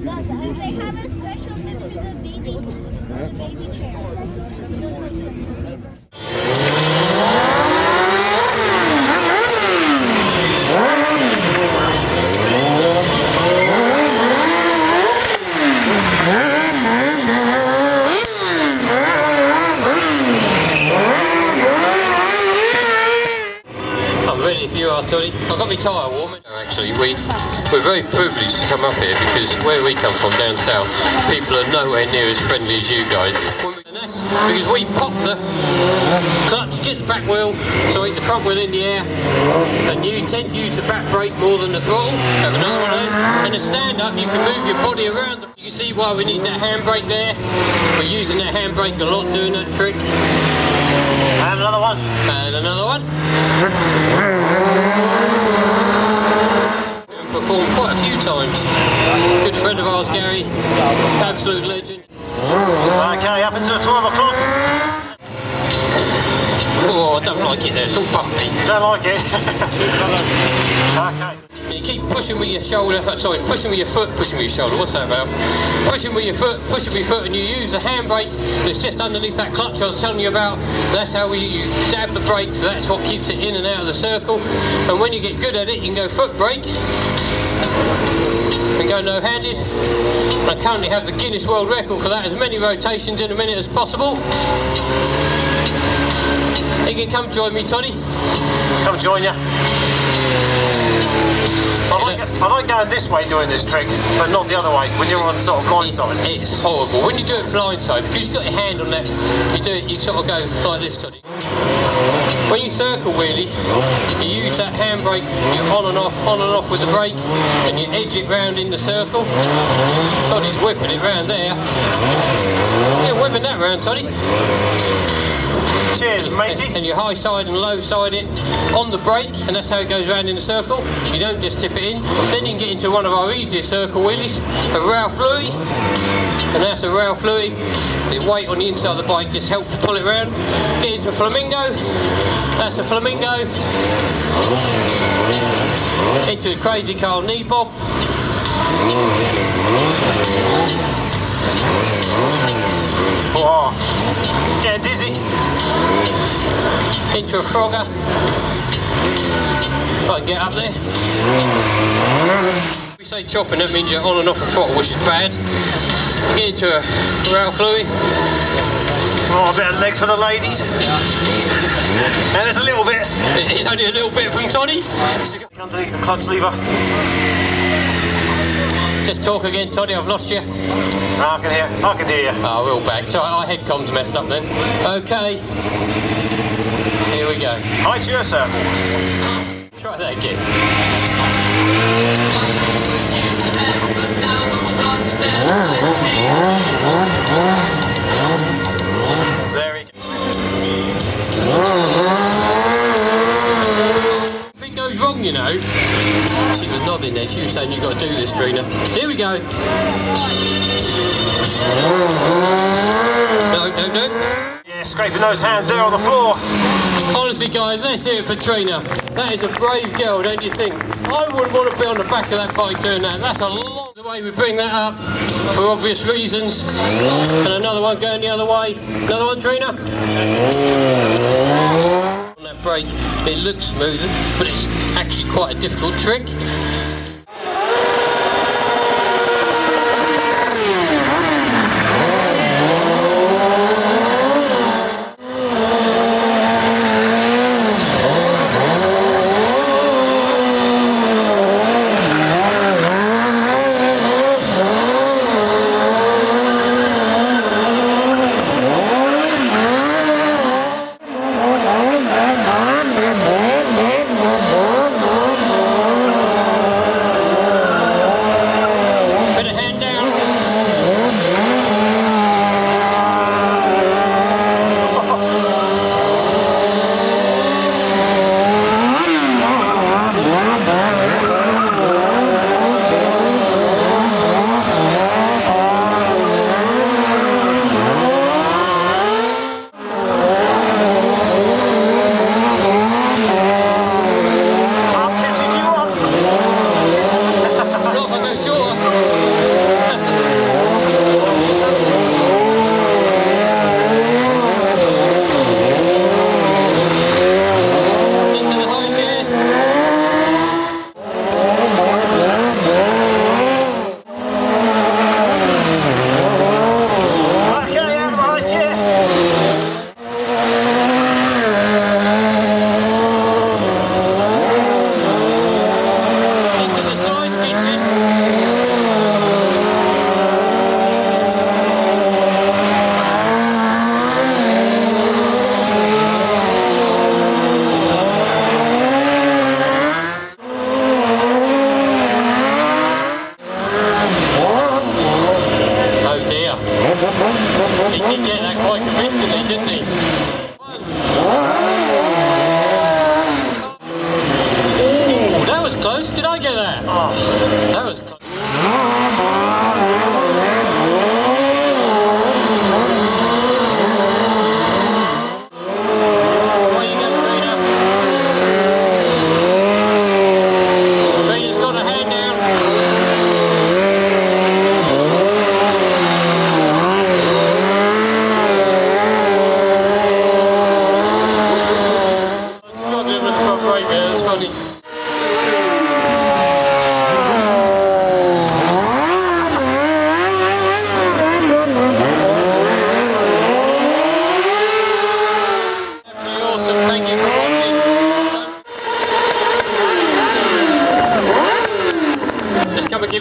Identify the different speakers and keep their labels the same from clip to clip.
Speaker 1: They have a special bit for the baby chair.
Speaker 2: I'm ready if you are, Tony. I've got my tyre warming. Actually, we're very privileged to come up here because where we come from down south, people are nowhere near as friendly as you guys. And that's because we pop the clutch, get the back wheel, so the front wheel in the air, and you tend to use the back brake more than the throttle. Have another one of those. And a stand up, you can move your body around. You can see why we need that handbrake there. We're using that handbrake a lot doing that trick.
Speaker 3: And another one.
Speaker 2: And another one. Performed quite a few times. Good friend of ours, Gary. Absolute legend.
Speaker 3: Okay, up until 12 o'clock.
Speaker 2: Oh, I don't like it there. It's all bumpy.
Speaker 3: You don't like it? Okay.
Speaker 2: You keep pushing with your shoulder, sorry, pushing with your foot, pushing with your shoulder, what's that about? Pushing with your foot, and you use the handbrake that's just underneath that clutch I was telling you about. That's how you dab the brake, so that's what keeps it in and out of the circle. And when you get good at it, you can go foot brake and go no-handed. I currently have the Guinness World Record for that, as many rotations in a minute as possible. You can come join me, Toddy.
Speaker 3: Come join you. I like going this way doing this trick, but not the other way, when you're on sort of blind side.
Speaker 2: It's horrible. When you do it blind side, because you've got your hand on that, you do it, you sort of go like this, Toddy. When you circle wheelie, you use that handbrake, you're on and off with the brake, and you edge it round in the circle. Toddy's whipping it round there. Yeah, whipping that round, Toddy.
Speaker 3: Cheers, matey.
Speaker 2: And you high side and low side it on the brake, and that's how it goes around in a circle. You don't just tip it in. Then you can get into one of our easiest circle wheelies, a rail fluey. And that's a rail fluey. The weight on the inside of the bike just helps pull it around. Get into a flamingo. That's a flamingo. Into a crazy Carl knee bob.
Speaker 3: Oh, getting dizzy.
Speaker 2: Into a frogger. If I can get up there. We say chopping, that means you're on and off the throttle, which is bad. Get into a rail fluey.
Speaker 3: Oh, a bit of leg for the ladies. And there's a little bit.
Speaker 2: It's only a little bit from Toddy.
Speaker 3: Underneath the clutch lever.
Speaker 2: Just talk again, Toddy, I've lost you.
Speaker 3: I can hear you.
Speaker 2: Oh, we're all back. So our head comms messed up then. Okay. Here we go.
Speaker 3: Right to your circle.
Speaker 2: Try that again.
Speaker 3: There we go.
Speaker 2: If it goes wrong, you know. She was nodding there. She was saying you've got to do this, Trina. Here we go. No.
Speaker 3: Yeah, scraping those hands there on the floor.
Speaker 2: Honestly, guys, let's hear it for Trina. That is a brave girl, don't you think? I wouldn't want to be on the back of that bike doing that. That's a lot. The way we bring that up, for obvious reasons. And another one going the other way. Another one, Trina. On that brake, it looks smooth, but it's actually quite a difficult trick.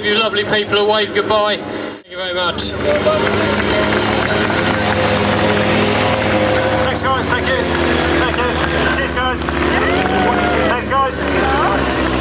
Speaker 2: give you lovely people a wave goodbye. Thank you very much.
Speaker 3: Thanks guys, thank you. Thank you. Cheers guys. Thanks guys.